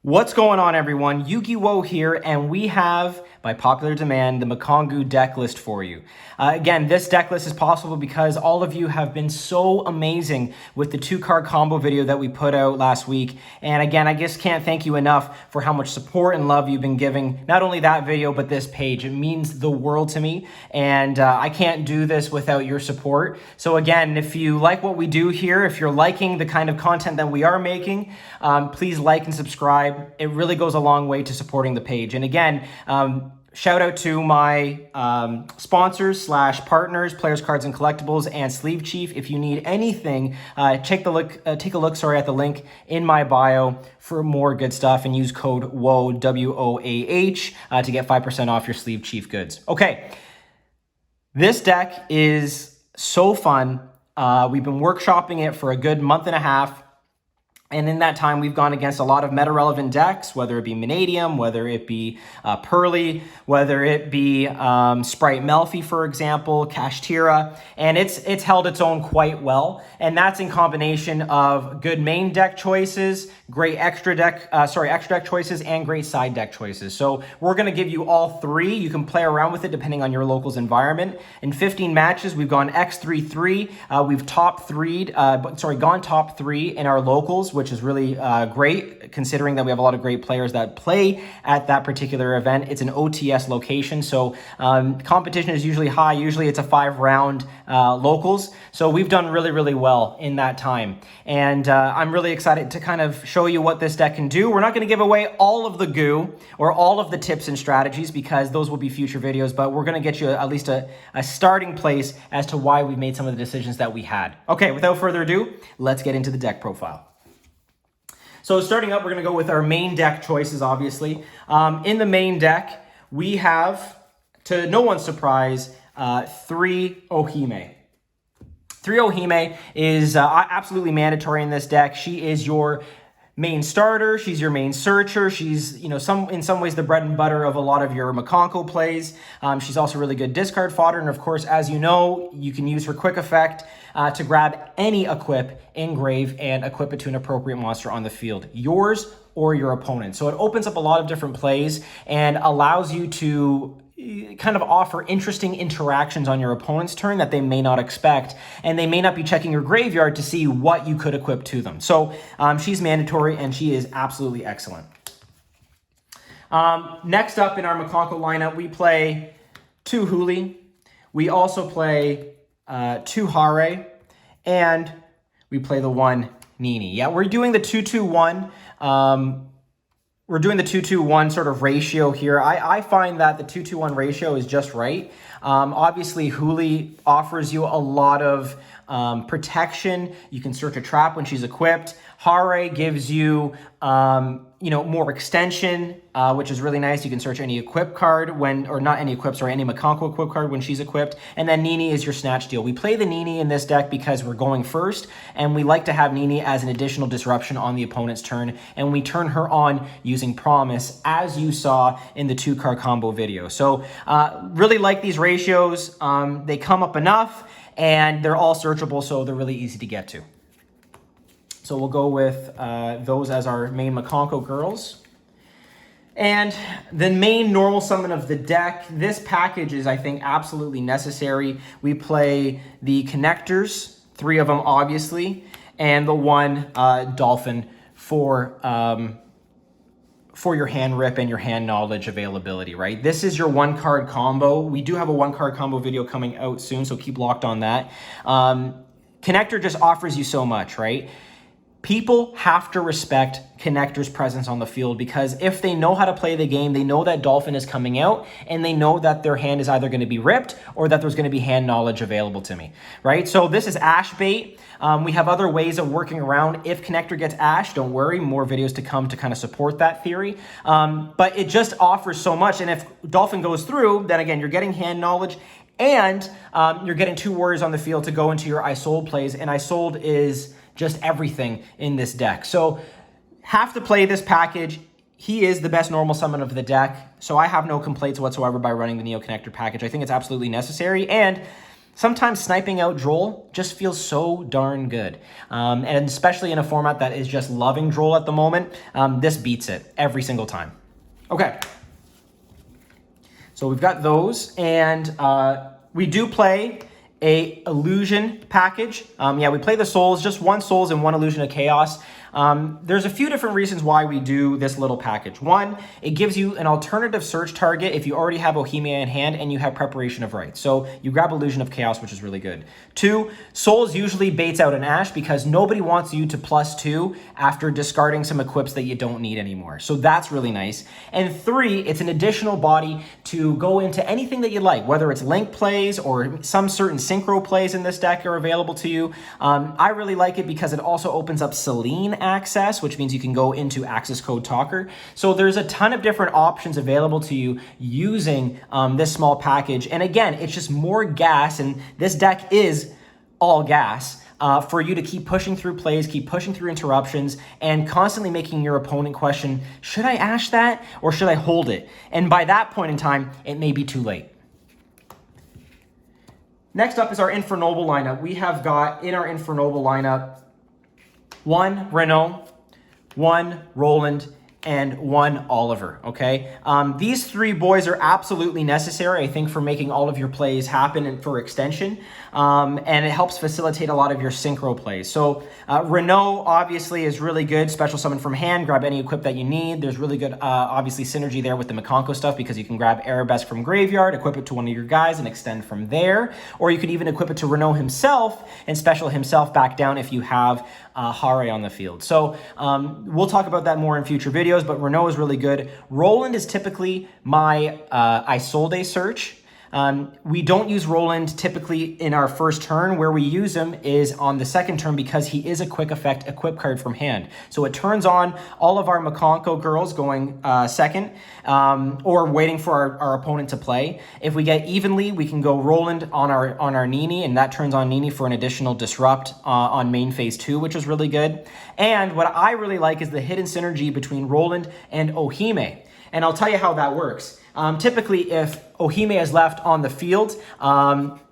What's going on, everyone? Yugioh here, and we have, by popular demand, the Mikankguu deck list for you. Again, this deck list is possible because all of you have been so amazing with the 2-card combo video that we put out last week. And again, I just can't thank you enough for how much support and love you've been giving, not only that video, but this page. It means the world to me, and I can't do this without your support. So again, if you like what we do here, if you're liking the kind of content that we are making, please like and subscribe. It really goes a long way to supporting the page. And again, shout out to my sponsors / partners, Players Cards and Collectibles, and Sleeve Chief. If you need anything, take a look at the link in my bio for more good stuff, and use code WOAH, W-O-A-H, to get 5% off your Sleeve Chief goods. Okay, this deck is so fun. We've been workshopping it for a good month and a half. And in that time, we've gone against a lot of meta-relevant decks, whether it be Vanadium, whether it be Pearly, whether it be Sprite Melfi, for example, Kashtira, and it's held its own quite well. And that's in combination of good main deck choices, great extra deck choices, and great side deck choices. So we're going to give you all three. You can play around with it depending on your local's environment. In 15 matches, we've gone X3-3. We've gone top 3 in our locals, which is really great, considering that we have a lot of great players that play at that particular event. It's an OTS location, so competition is usually high. Usually it's a 5-round locals, so we've done really, really well in that time. And I'm really excited to kind of show you what this deck can do. We're not going to give away all of the goo or all of the tips and strategies, because those will be future videos, but we're going to get you at least a starting place as to why we made some of the decisions that we had. Okay, without further ado, let's get into the deck profile. So starting up, we're going to go with our main deck choices, obviously. In the main deck, we have, to no one's surprise, 3 Ohime. 3 Ohime is absolutely mandatory in this deck. She is your main starter. She's your main searcher. She's, in some ways the bread and butter of a lot of your Mikanko plays. She's also really good discard fodder. And of course, as you know, you can use her quick effect to grab any equip in grave and equip it to an appropriate monster on the field, yours or your opponent. So it opens up a lot of different plays and allows you to kind of offer interesting interactions on your opponent's turn that they may not expect, and they may not be checking your graveyard to see what you could equip to them. So she's mandatory, and she is absolutely excellent. Next up in our Mikanko lineup, we play 2 Huli. We also play 2 Hare, and we play the 1 Nini. Yeah, we're doing the 2-2-1. We're doing the 2-2-1 sort of ratio here. I find that the 2-2-1 ratio is just right. Obviously, Huli offers you a lot of protection. You can search a trap when she's equipped. Hare gives you, more extension, which is really nice. You can search any equip card or not any equip, sorry, any Mikanko equip card when she's equipped. And then Nini is your snatch deal. We play the Nini in this deck because we're going first, and we like to have Nini as an additional disruption on the opponent's turn, and we turn her on using Promise, as you saw in the 2-card combo video. So really like these ratios. They come up enough, and they're all searchable, so they're really easy to get to. So we'll go with those as our main Mikanko girls. And the main normal summon of the deck, this package is, I think, absolutely necessary. We play the connectors, 3 of them, obviously, and the 1 dolphin for your hand rip and your hand knowledge availability, right? This is your 1-card combo. We do have a 1-card combo video coming out soon, so keep locked on that. Connector just offers you so much, right? People have to respect Connector's presence on the field, because if they know how to play the game, they know that Dolphin is coming out, and they know that their hand is either going to be ripped or that there's going to be hand knowledge available to me, right? So this is Ash bait. We have other ways of working around. If Connector gets Ash, don't worry, more videos to come to kind of support that theory. But it just offers so much, and if Dolphin goes through, then again, you're getting hand knowledge, and you're getting 2 warriors on the field to go into your Isold plays, and Isold is just everything in this deck. So have to play this package. He is the best normal summon of the deck, so I have no complaints whatsoever by running the Neo Connector package. I think it's absolutely necessary, and sometimes sniping out Droll just feels so darn good. And especially in a format that is just loving Droll at the moment, this beats it every single time. Okay. So we've got those, and we do play a illusion package. Yeah, we play the souls, just one souls and one illusion of chaos. There's a few different reasons why we do this little package. One, it gives you an alternative search target if you already have Ohime in hand and you have preparation of rights. So you grab illusion of chaos, which is really good. Two, souls usually baits out an Ash because nobody wants you to +2 after discarding some equips that you don't need anymore. So that's really nice. And three, it's an additional body to go into anything that you like, whether it's link plays or some certain synchro plays in this deck are available to you. I really like it because it also opens up Selene access, which means you can go into access code talker. So there's a ton of different options available to you using this small package. And again, it's just more gas, and this deck is all gas for you to keep pushing through plays, keep pushing through interruptions, and constantly making your opponent question, should I Ash that or should I hold it? And by that point in time, it may be too late. Next up is our Infernoble lineup. We have got in our Infernoble lineup 1 Renault, 1 Roland, and 1 Oliver, okay? These 3 boys are absolutely necessary, I think, for making all of your plays happen and for extension, and it helps facilitate a lot of your synchro plays. So Renault, obviously, is really good. Special summon from hand, grab any equip that you need. There's really good, obviously, synergy there with the Mikanko stuff because you can grab Arabesque from graveyard, equip it to one of your guys, and extend from there. Or you could even equip it to Renault himself and special himself back down if you have Hare on the field. So we'll talk about that more in future videos, but Renault is really good. Roland is typically my Isolde search. We don't use Roland typically in our first turn. Where we use him is on the second turn because he is a quick effect equip card from hand. So it turns on all of our Mikanko girls going second or waiting for our opponent to play. If we get evenly, we can go Roland on our Nini, and that turns on Nini for an additional disrupt on main phase 2, which is really good. And what I really like is the hidden synergy between Roland and Ohime. And I'll tell you how that works. Typically, if Ohime is left on the field,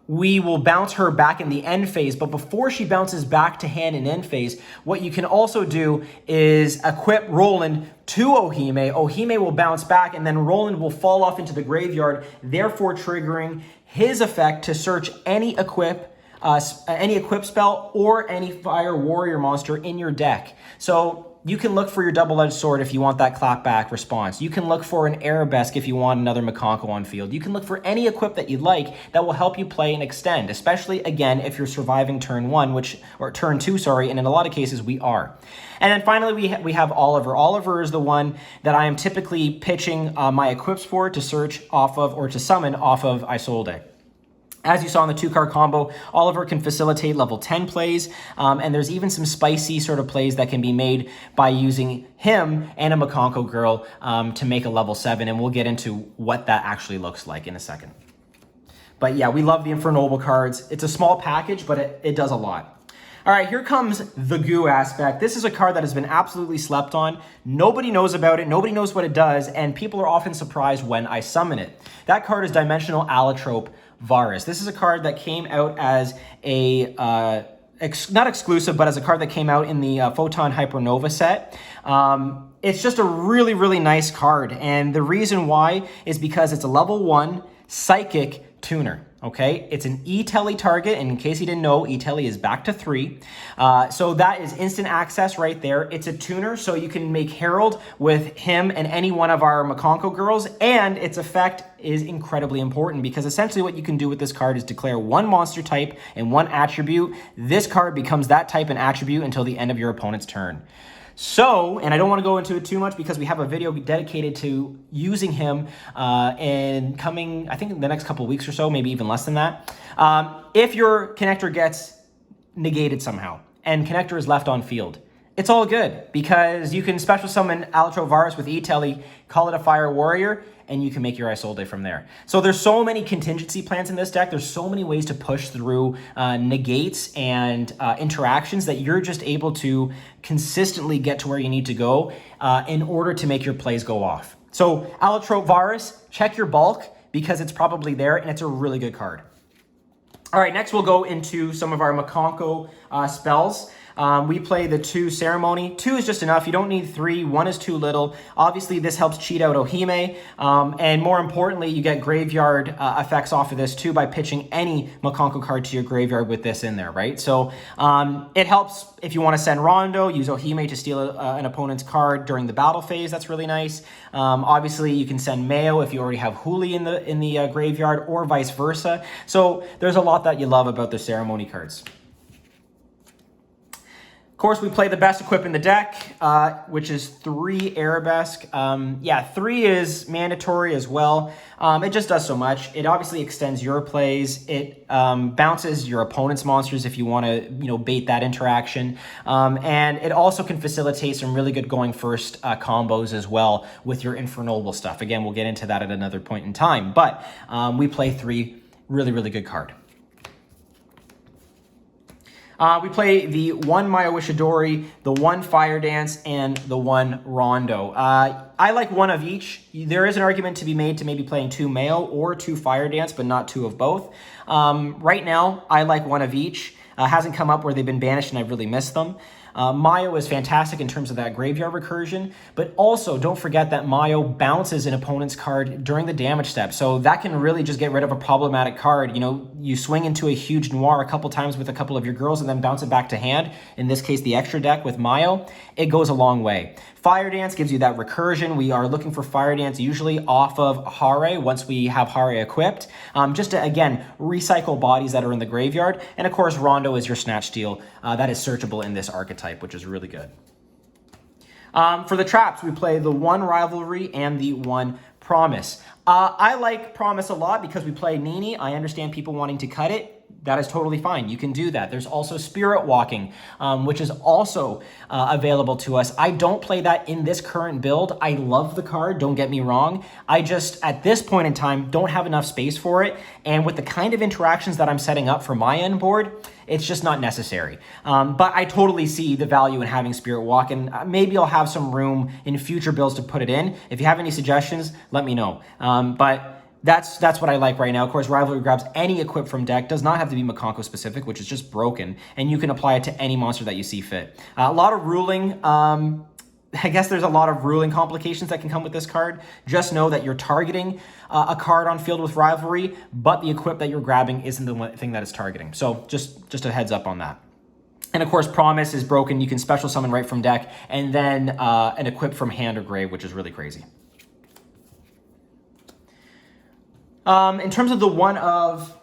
we will bounce her back in the end phase, but before she bounces back to hand in end phase, what you can also do is equip Roland to Ohime. Ohime will bounce back, and then Roland will fall off into the graveyard, therefore triggering his effect to search any equip spell or any fire warrior monster in your deck. So you can look for your double-edged sword if you want that clapback response. You can look for an Arabesque if you want another Mikanko on field. You can look for any equip that you'd like that will help you play and extend, especially, again, if you're surviving turn 1, or turn 2, sorry, and in a lot of cases we are. And then finally, we have Oliver. Oliver is the one that I am typically pitching my equips for to search off of or to summon off of Isolde. As you saw in the 2-card combo, Oliver can facilitate level 10 plays, and there's even some spicy sort of plays that can be made by using him and a Mikanko girl to make a level 7, and we'll get into what that actually looks like in a second. But yeah, we love the Infernoble cards. It's a small package, but it does a lot. All right, here comes the goo aspect. This is a card that has been absolutely slept on. Nobody knows about it. Nobody knows what it does, and people are often surprised when I summon it. That card is Dimensional Allotrope Varus. This is a card that came out as a, not exclusive, but as a card that came out in the Photon Hypernova set. It's just a really, really nice card. And the reason why is because it's a level 1 Psychic Tuner. Okay, it's an E-Telly target, and in case you didn't know, E-Telly is back to 3. So that is instant access right there. It's a tuner, so you can make Herald with him and any one of our Mikanko girls, and its effect is incredibly important because essentially what you can do with this card is declare 1 monster type and 1 attribute. This card becomes that type and attribute until the end of your opponent's turn. So, and I don't want to go into it too much because we have a video dedicated to using him in coming, I think in the next couple of weeks or so, maybe even less than that. If your connector gets negated somehow and connector is left on field, it's all good because you can special summon Allotrope Varus with E-Telly, call it a Fire Warrior, and you can make your Isolde from there. So there's so many contingency plans in this deck. There's so many ways to push through negates and interactions that you're just able to consistently get to where you need to go in order to make your plays go off. So Allotrope Varus, check your bulk because it's probably there and it's a really good card. All right, next we'll go into some of our Mikanko spells. We play the 2 ceremony. 2 is just enough. You don't need 3. 1 is too little. Obviously, this helps cheat out Ohime. And more importantly, you get graveyard effects off of this too by pitching any Mikanko card to your graveyard with this in there, right? So it helps if you want to send Rondo, use Ohime to steal an opponent's card during the battle phase. That's really nice. Obviously, you can send Mayo if you already have Huli in the graveyard, or vice versa. So there's a lot that you love about the ceremony cards. Of course, we play the best equip in the deck, which is 3 Arabesque. Yeah, 3 is mandatory as well. It just does so much. It obviously extends your plays. It bounces your opponent's monsters if you want to, bait that interaction. And it also can facilitate some really good going first combos as well with your Infernoble stuff. Again, we'll get into that at another point in time. But we play 3 really, really good card. We play the 1 Mayo Ishidori, the 1 Fire Dance, and the 1 Rondo. I like 1 of each. There is an argument to be made to maybe playing 2 Mayo or 2 Fire Dance, but not 2 of both. Right now, I like 1 of each. Hasn't come up where they've been banished and I've really missed them. Mayo is fantastic in terms of that graveyard recursion, but also don't forget that Mayo bounces an opponent's card during the damage step. So that can really just get rid of a problematic card. You swing into a huge noir a couple times with a couple of your girls and then bounce it back to hand. In this case, the extra deck with Mayo, it goes a long way. Fire Dance gives you that recursion. We are looking for Fire Dance usually off of Hare once we have Hare equipped, just to, again, recycle bodies that are in the graveyard. And of course, Rondo is your Snatch Steal. That is searchable in this archetype, which is really good. For the traps, we play the 1 Rivalry and the 1 Promise. I like Promise a lot because we play Nini. I understand people wanting to cut it. That is totally fine. You can do that. There's also Spirit Walking, which is also available to us. I don't play that in this current build. I love the card, don't get me wrong. I just, at this point in time, don't have enough space for it. And with the kind of interactions that I'm setting up for my end board, it's just not necessary. But I totally see the value in having Spirit Walk, and maybe I'll have some room in future builds to put it in. If you have any suggestions, let me know. But that's what I like right now. Of course, Rivalry grabs any equip from deck. Does not have to be Mikanko specific, which is just broken. And you can apply it to any monster that you see fit. A lot of ruling. I guess there's a lot of ruling complications that can come with this card. Just know that you're targeting a card on field with Rivalry, but the equip that you're grabbing isn't the one thing that it's targeting. So just a heads up on that. And of course, Promise is broken. You can special summon right from deck, and then an equip from hand or grave, which is really crazy. In terms of the 1 of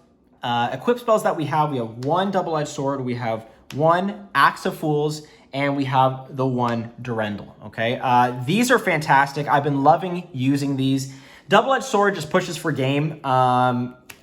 equip spells that we have 1 Double-Edged Sword, we have 1 Axe of Fools, and we have the 1 Durendal, okay? These are fantastic. I've been loving using these. Double-Edged Sword just pushes for game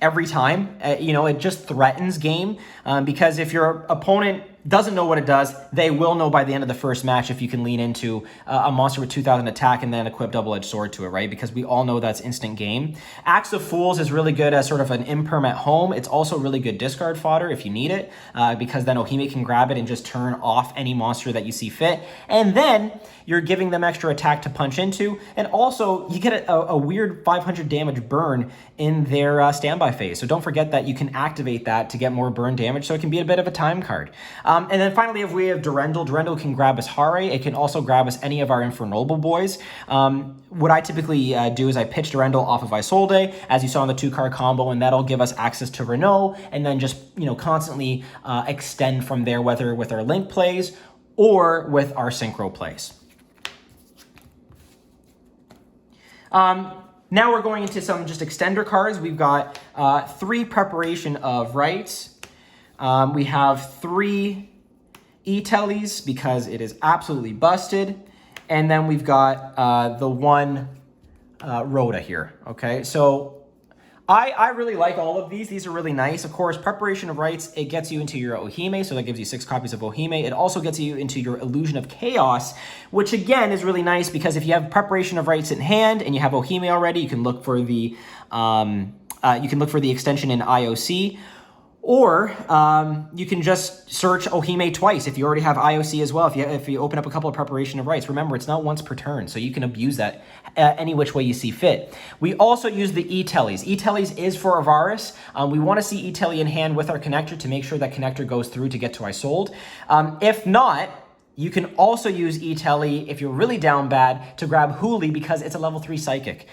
every time. It just threatens game because if your opponent doesn't know what it does, they will know by the end of the first match if you can lean into a monster with 2,000 attack and then equip Double-Edged Sword to it, right? Because we all know that's instant game. Axe of Fools is really good as sort of an imperm at home. It's also really good discard fodder if you need it, because then Ohime can grab it and just turn off any monster that you see fit. And then you're giving them extra attack to punch into, and also you get a weird 500 damage burn in their standby phase. So don't forget that you can activate that to get more burn damage, so it can be a bit of a time card. And then finally, if we have Durendal, Durendal can grab us Hare. It can also grab us any of our Infernoble boys. What I typically do is I pitch Durendal off of Isolde, as you saw in the 2-card combo, and that'll give us access to Renault, and then just constantly extend from there, whether with our Link plays or with our Synchro plays. Now we're going into some just extender cards. We've got 3 Preparation of Rites. We have 3 E-Tellies because it is absolutely busted. And then we've got the 1 Rhoda here, okay? So I really like all of these. These are really nice. Of course, Preparation of Rites, it gets you into your Ohime, so that gives you 6 copies of Ohime. It also gets you into your Illusion of Chaos, which again is really nice because if you have Preparation of Rites in hand and you have Ohime already, you can look for the extension in IOC. Or you can just search Ohime twice if you already have IOC as well. If you open up a couple of preparation of rights, remember it's not once per turn, so you can abuse that any which way you see fit. We also use the E-Tellies. E-Tellies is for Avaris. We want to see E-Telly in hand with our connector to make sure that connector goes through to get to I sold. If not, you can also use E-Telly if you're really down bad to grab Huli because it's a level 3 psychic.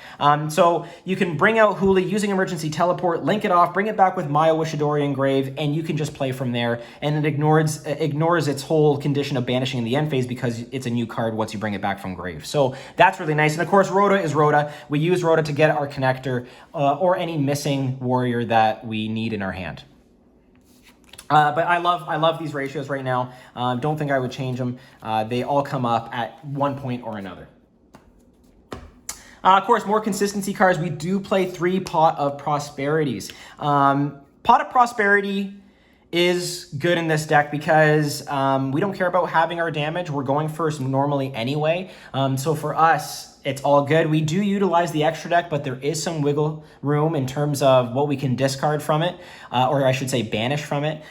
So you can bring out Huli using emergency teleport, link it off, bring it back with Maya Wishidori Engrave, and you can just play from there. And it ignores its whole condition of banishing in the end phase because it's a new card once you bring it back from grave. So that's really nice. And of course, Rhoda is Rhoda. We use Rhoda to get our connector or any missing warrior that we need in our hand. But I love these ratios right now. Don't think I would change them. They all come up at one point or another. Of course, more consistency cards. We do play 3 Pot of Prosperities. Pot of Prosperity is good in this deck because we don't care about having our damage. We're going first normally anyway. So for us, it's all good. We do utilize the extra deck, but there is some wiggle room in terms of what we can discard from it, or I should say banish from it.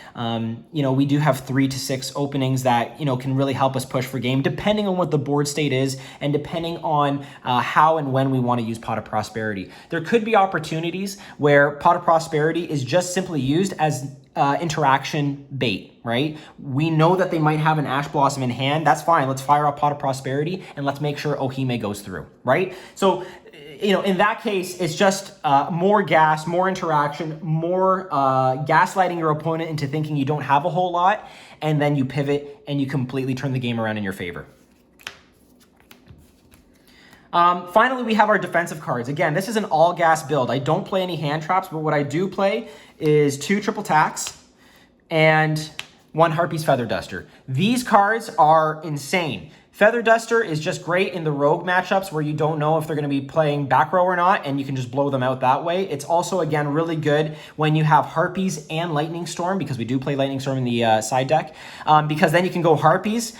We do have 3 to 6 openings that, can really help us push for game, depending on what the board state is and depending on how and when we want to use Pot of Prosperity. There could be opportunities where Pot of Prosperity is just simply used as interaction bait, right? We know that they might have an Ash Blossom in hand. That's fine. Let's fire up Pot of Prosperity and let's make sure Ohime goes through, right? So, in that case, it's just more gas, more interaction, more gaslighting your opponent into thinking you don't have a whole lot, and then you pivot and you completely turn the game around in your favor. Finally, we have our defensive cards. Again, this is an all-gas build. I don't play any hand traps, but what I do play is 2 triple tacks and 1 Harpy's Feather Duster. These cards are insane. Feather Duster is just great in the rogue matchups where you don't know if they're going to be playing back row or not, and you can just blow them out that way. It's also, again, really good when you have Harpies and Lightning Storm, because we do play Lightning Storm in the side deck, because then you can go Harpies,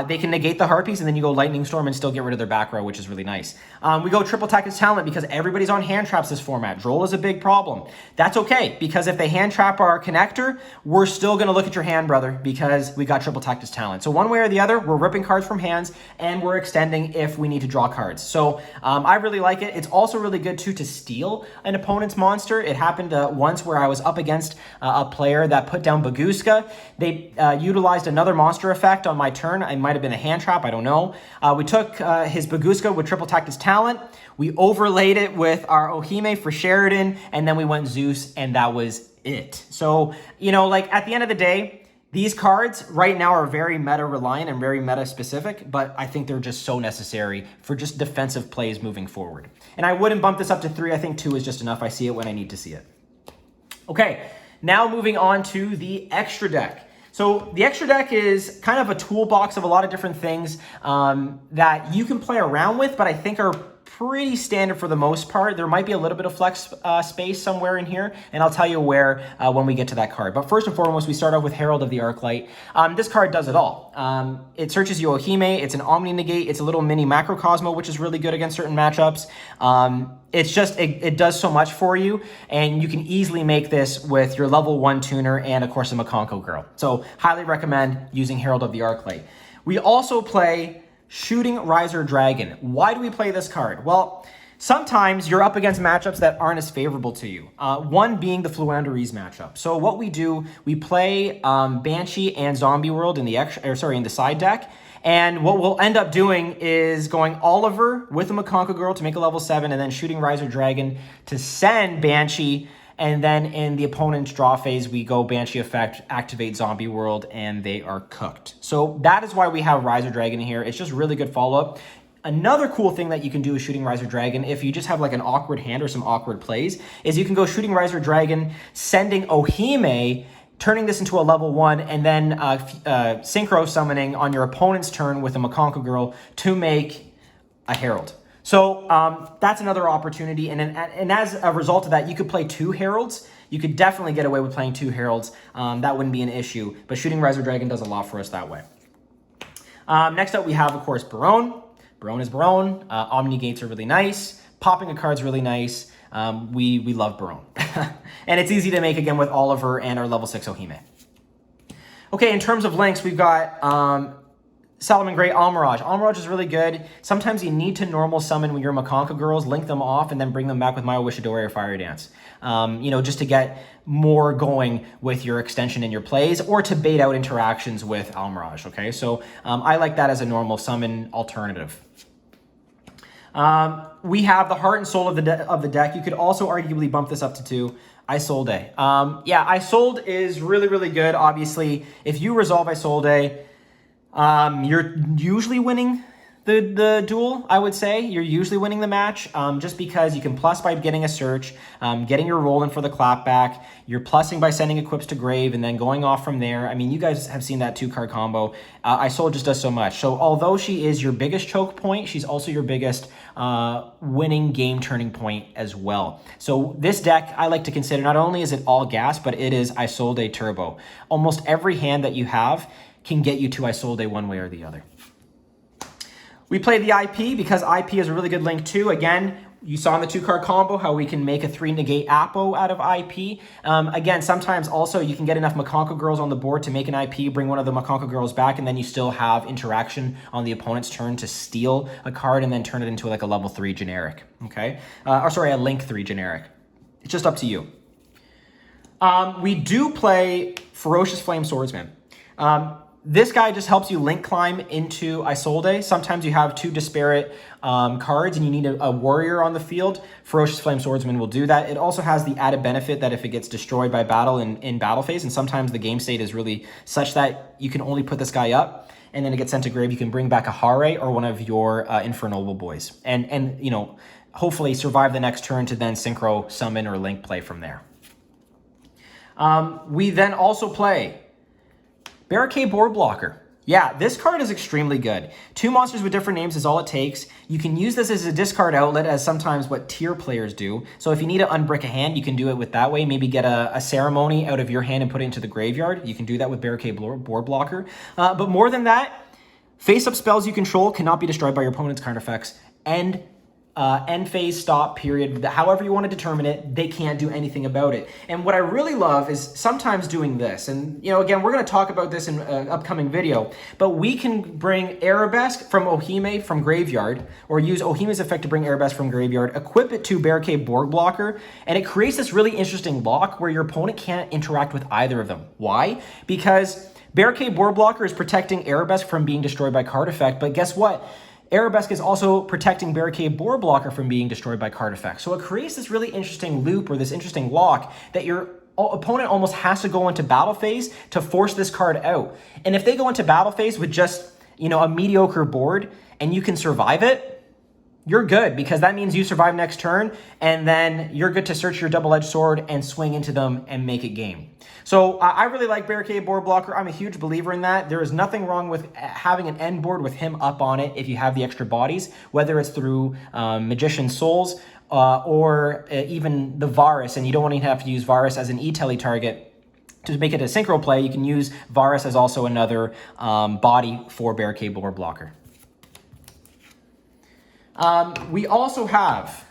they can negate the Harpies, and then you go Lightning Storm and still get rid of their back row, which is really nice. We go Triple Tactics Talent because everybody's on hand traps this format. Droll is a big problem. That's okay, because if they hand trap our connector, we're still going to look at your hand, brother, because we got Triple Tactics Talent. So one way or the other, we're ripping cards from hands, and we're extending if we need to draw cards. So I really like it. It's also really good too to steal an opponent's monster. It happened once where I was up against a player that put down Baguska. They utilized another monster effect on my turn. It might have been a hand trap, I don't know. We took his Baguska with Triple Tactics Talent. We overlaid it with our Ohime for Sheridan, and then we went Zeus, and that was it. So, at the end of the day, these cards right now are very meta reliant and very meta specific, but I think they're just so necessary for just defensive plays moving forward. And I wouldn't bump this up to 3. I think 2 is just enough. I see it when I need to see it. Okay, now moving on to the extra deck. So the extra deck is kind of a toolbox of a lot of different things that you can play around with, but I think are pretty standard for the most part. There might be a little bit of flex space somewhere in here, and I'll tell you where when we get to that card. But first and foremost, we start off with Herald of the Arclight. This card does it all. It searches you Ohime, it's an Omni Negate, it's a little mini Macrocosmo, which is really good against certain matchups. It's just, it does so much for you, and you can easily make this with your level 1 tuner and, of course, a Mikanko girl. So highly recommend using Herald of the Arclight. We also play Shooting Riser Dragon. Why do we play this card? Well, sometimes you're up against matchups that aren't as favorable to you. One being the Fluanderese matchup. So what we do, we play Banshee and Zombie World in the side deck. And what we'll end up doing is going Oliver with a Mikanko girl to make a level 7, and then Shooting Riser Dragon to send Banshee. And then in the opponent's draw phase, we go Banshee effect, activate Zombie World, and they are cooked. So that is why we have Riser Dragon here. It's just really good follow-up. Another cool thing that you can do with Shooting Riser Dragon, if you just have like an awkward hand or some awkward plays, is you can go Shooting Riser Dragon, sending Ohime, turning this into a level 1, and then synchro summoning on your opponent's turn with a Mikanko girl to make a Herald. So that's another opportunity, and as a result of that, you could play 2 Heralds. You could definitely get away with playing 2 Heralds. That wouldn't be an issue, but Shooting Riser Dragon does a lot for us that way. Next up, we have, of course, Barone. Barone is Barone. Omni Gates are really nice. Popping a card's really nice. We love Barone. And it's easy to make, again, with Oliver and our level 6 Ohime. Okay, in terms of links, we've got Salomon Gray Almirage. Almirage is really good. Sometimes you need to normal summon your Mikanko girls, link them off, and then bring them back with Mayo Wishidori or Fire Dance. Just to get more going with your extension in your plays, or to bait out interactions with Almirage, okay? So I like that as a normal summon alternative. We have the Heart and Soul of the deck. You could also arguably bump this up to 2. Isolde. Isolde is really, really good. Obviously, if you resolve Isolde, you're usually winning the duel, I would say. You're usually winning the match, just because you can plus by getting a search, getting your roll in for the clapback, you're plussing by sending equips to grave, and then going off from there. I mean, you guys have seen that 2-card combo. Isolde just does so much. So although she is your biggest choke point, she's also your biggest winning game turning point as well. So this deck, I like to consider, not only is it all gas, but it is Isolde Turbo. Almost every hand that you have can get you to Isolde one way or the other. We play the IP because IP is a really good link too. Again, you saw in the 2-card combo how we can make a 3-negate Apo out of IP. Again, sometimes also you can get enough Mikanko girls on the board to make an IP, bring one of the Mikanko girls back, and then you still have interaction on the opponent's turn to steal a card and then turn it into like a level 3 generic, okay? A link 3 generic. It's just up to you. We do play Ferocious Flame Swordsman. This guy just helps you link climb into Isolde. Sometimes you have 2 disparate cards and you need a warrior on the field. Ferocious Flame Swordsman will do that. It also has the added benefit that if it gets destroyed by battle in battle phase, and sometimes the game state is really such that you can only put this guy up, and then it gets sent to grave, you can bring back a Hare or one of your Infernoble boys. And hopefully survive the next turn to then synchro summon or link play from there. We then also play Barricade Board Blocker. Yeah, this card is extremely good. 2 monsters with different names is all it takes. You can use this as a discard outlet, as sometimes what tier players do. So if you need to unbrick a hand, you can do it with that way. Maybe get a ceremony out of your hand and put it into the graveyard. You can do that with Barricade Board Blocker. But more than that, face-up spells you control cannot be destroyed by your opponent's card effects. End phase, stop, period, however you want to determine it, they can't do anything about it. And what I really love is sometimes doing this. And, again, we're going to talk about this in an upcoming video, but we can bring Arabesque from Ohime from Graveyard, or use Ohime's effect to bring Arabesque from Graveyard, equip it to Barricade Board Blocker, and it creates this really interesting lock where your opponent can't interact with either of them. Why? Because Barricade Board Blocker is protecting Arabesque from being destroyed by card effect, but guess what? Arabesque is also protecting Barricade Board Blocker from being destroyed by card effect. So it creates this really interesting loop, or this interesting lock, that your opponent almost has to go into battle phase to force this card out. And if they go into battle phase with just, a mediocre board and you can survive it, you're good, because that means you survive next turn, and then you're good to search your double-edged sword and swing into them and make it game. So I really like Barricade Board Blocker. I'm a huge believer in that. There is nothing wrong with having an end board with him up on it if you have the extra bodies, whether it's through Magician's Souls or even the Varus, and you don't want to have to use Varus as an E-Telly target. To make it a synchro play, you can use Varus as also another body for Barricade Board Blocker. We also have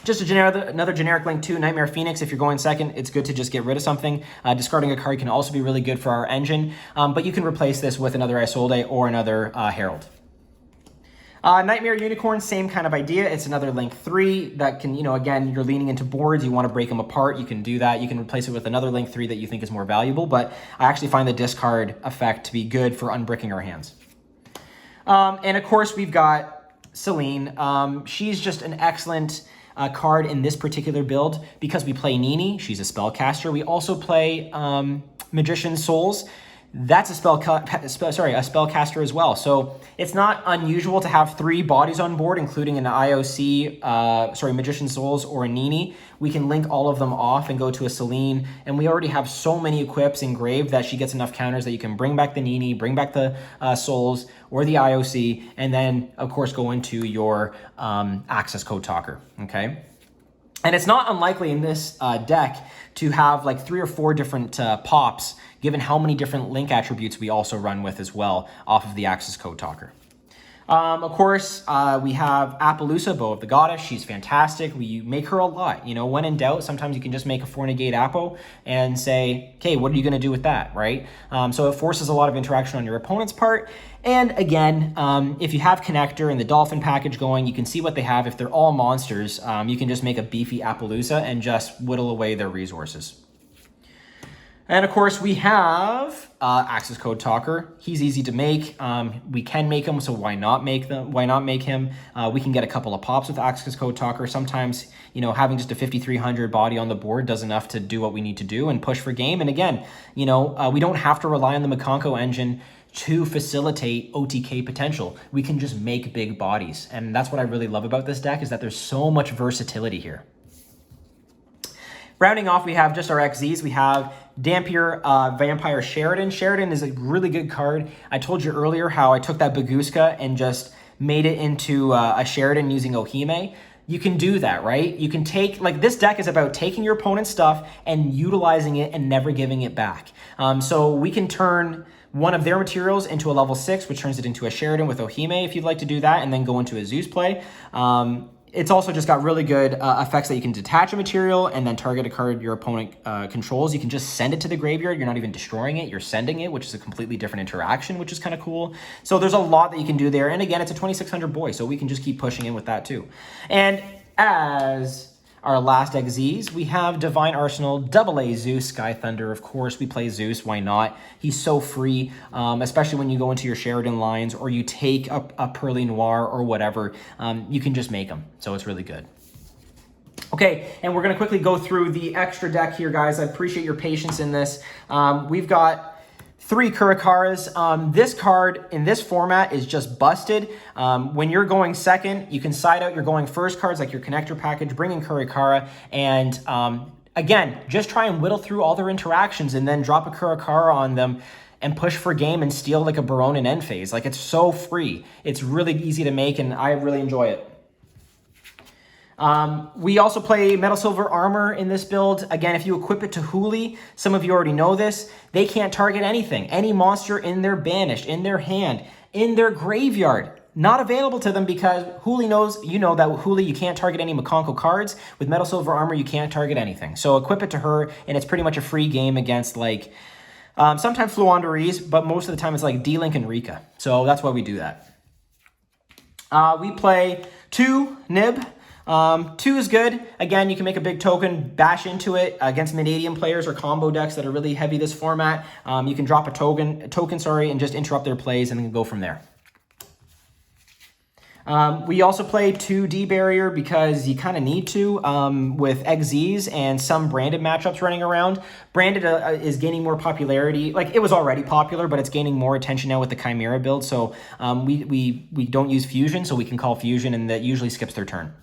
just another generic link to Nightmare Phoenix. If you're going second, it's good to just get rid of something. Discarding a card can also be really good for our engine, but you can replace this with another Isolde or another Herald. Nightmare Unicorn, same kind of idea. It's another link 3 that can, again, you're leaning into boards, you want to break them apart, you can do that. You can replace it with another link 3 that you think is more valuable, but I actually find the discard effect to be good for unbricking our hands. And of course, we've got Celine. She's just an excellent card in this particular build because we play Nini. She's a spellcaster. We also play Magician's Souls. That's a spellcaster as well. So it's not unusual to have 3 bodies on board, including an IOC, Magician's Souls or a Nini. We can link all of them off and go to a Celine, and we already have so many equips engraved that she gets enough counters that you can bring back the Nini, bring back the Souls or the IOC, and then, of course, go into your access code talker, okay? And it's not unlikely in this deck to have like 3 or 4 different pops, given how many different link attributes we also run with as well off of the access code talker. Of course, we have Appaloosa, Bow of the Goddess. She's fantastic. We make her a lot. You know, when in doubt, sometimes you can just make a 4-negate Appo and say, okay, what are you going to do with that, right? So it forces a lot of interaction on your opponent's part. And again, if you have Connector and the Dolphin package going, you can see what they have. If they're all monsters, you can just make a beefy Appaloosa and just whittle away their resources. And of course, we have Access Code Talker. He's easy to make. We can make him, so why not make them? Why not make him? We can get a couple of pops with Access Code Talker. Sometimes, you know, having just a 5,300 body on the board does enough to do what we need to do and push for game. And again, you know, we don't have to rely on the Mikanko engine to facilitate OTK potential. We can just make big bodies. And that's what I really love about this deck, is that there's so much versatility here. Rounding off, we have just our XZs. We have Dampier Vampire Sheridan. Sheridan is a really good card. I told you earlier how I took that Baguska and just made it into a Sheridan using Ohime. You can do that, right? You can take, like, this deck is about taking your opponent's stuff and utilizing it and never giving it back. So we can turn one of their materials into a level 6, which turns it into a Sheridan with Ohime if you'd like to do that, and then go into a Zeus play. It's also just got really good effects that you can detach a material and then target a card your opponent controls. You can just send it to the graveyard. You're not even destroying it. You're sending it, which is a completely different interaction, which is kind of cool. So there's a lot that you can do there. And again, it's a 2,600 boy, so we can just keep pushing in with that too. And as our last XZs, we have Divine Arsenal, AA Zeus, Sky Thunder. Of course, we play Zeus. Why not? He's so free, especially when you go into your Sheridan lines or you take a Pearly Noir or whatever. You can just make them, so it's really good. Okay, and we're going to quickly go through the extra deck here, guys. I appreciate your patience in this. We've got 3 Kurakaras. This card in this format is just busted. When you're going second, you can side out your going first cards like your Connector package, bring in Kurakara, and again, just try and whittle through all their interactions and then drop a Kurakara on them and push for game and steal like a Barone in end phase. Like, it's so free. It's really easy to make, and I really enjoy it. We also play Metal Silver Armor in this build. Again, if you equip it to Huli, some of you already know this, they can't target anything. Any monster in their banished, in their hand, in their graveyard. Not available to them because Huli knows, you know that with Huli you can't target any Mikanko cards. With Metal Silver Armor you can't target anything. So equip it to her and it's pretty much a free game against like, sometimes Fluanderees, but most of the time it's like D-Link and Rika. So that's why we do that. We play 2 Nib. 2 is good. Again, you can make a big token, bash into it against Mid-Adium players or combo decks that are really heavy this format. You can drop a token, and just interrupt their plays and then go from there. We also play 2 D-Barrier because you kind of need to with XZs and some branded matchups running around. Branded is gaining more popularity. Like, it was already popular, but it's gaining more attention now with the Chimera build. So we don't use Fusion, so we can call Fusion, and that usually skips their turn.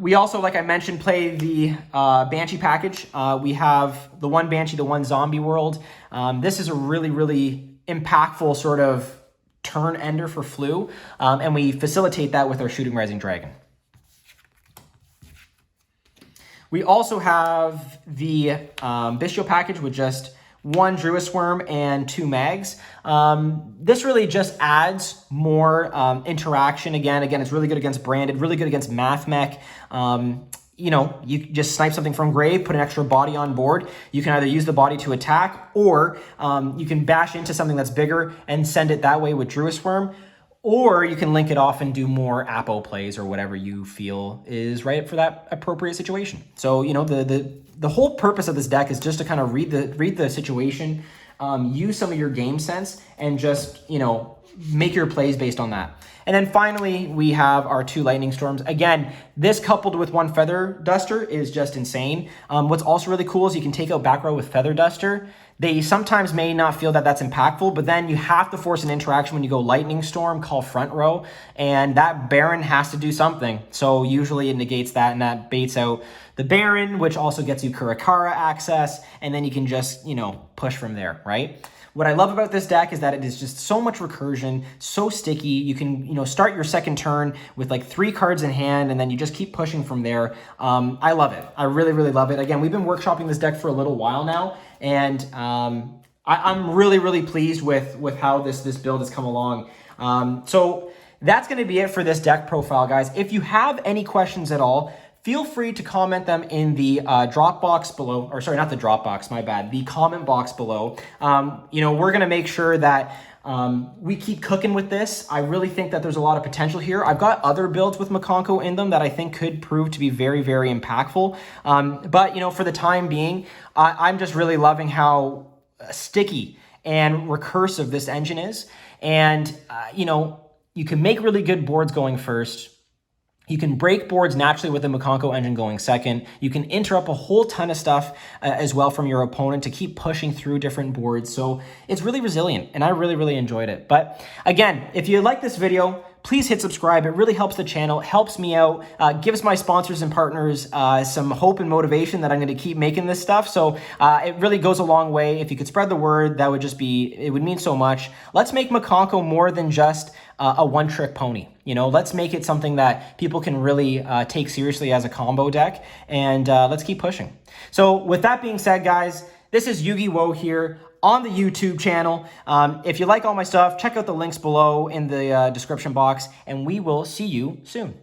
We also, like I mentioned, play the Banshee package. We have the 1 Banshee, the 1 Zombie World. This is a really, really impactful sort of turn ender for Flu, and we facilitate that with our Shooting Rising Dragon. We also have the Bistio package with just 1 Druid Swarm and 2 Mags. This really just adds more interaction. Again, it's really good against Branded, really good against Math Mech. You know, you just snipe something from grave, put an extra body on board. You can either use the body to attack, or you can bash into something that's bigger and send it that way with Druid Swarm. Or you can link it off and do more Appo plays or whatever you feel is right for that appropriate situation. So, you know, the whole purpose of this deck is just to kind of read the situation, use some of your game sense, and just, you know, make your plays based on that. And then finally, we have our 2 Lightning Storms. Again, this coupled with 1 Feather Duster is just insane. What's also really cool is you can take out back row with Feather Duster. They sometimes may not feel that that's impactful, but then you have to force an interaction when you go Lightning Storm, call front row, and that Baron has to do something. So usually it negates that, and that baits out the Baron, which also gets you Kurakara access, and then you can just, you know, push from there, right? What I love about this deck is that it is just so much recursion, so sticky. You can, you know, start your second turn with like 3 cards in hand, and then you just keep pushing from there. I love it. I really, really love it. Again, we've been workshopping this deck for a little while now, and I'm really, really pleased with how this build has come along. So that's going to be it for this deck profile, guys. If you have any questions at all, feel free to comment them in the drop box below, or sorry, not the drop box, my bad, the comment box below. You know, we're going to make sure that we keep cooking with this. I really think that there's a lot of potential here. I've got other builds with Mikanko in them that I think could prove to be very, very impactful. But, you know, for the time being, I'm just really loving how sticky and recursive this engine is. And, you know, you can make really good boards going first. You can break boards naturally with the Mikanko engine going second. You can interrupt a whole ton of stuff as well from your opponent to keep pushing through different boards. So it's really resilient, and I really, really enjoyed it. But again, if you like this video, please hit subscribe. It really helps the channel, helps me out, gives my sponsors and partners some hope and motivation that I'm going to keep making this stuff. So it really goes a long way. If you could spread the word, that would just be, it would mean so much. Let's make Mikanko more than just a one-trick pony. You know, let's make it something that people can really take seriously as a combo deck, and let's keep pushing. So with that being said, guys, this is Yugioh here on the YouTube channel. If you like all my stuff, check out the links below in the description box, and we will see you soon.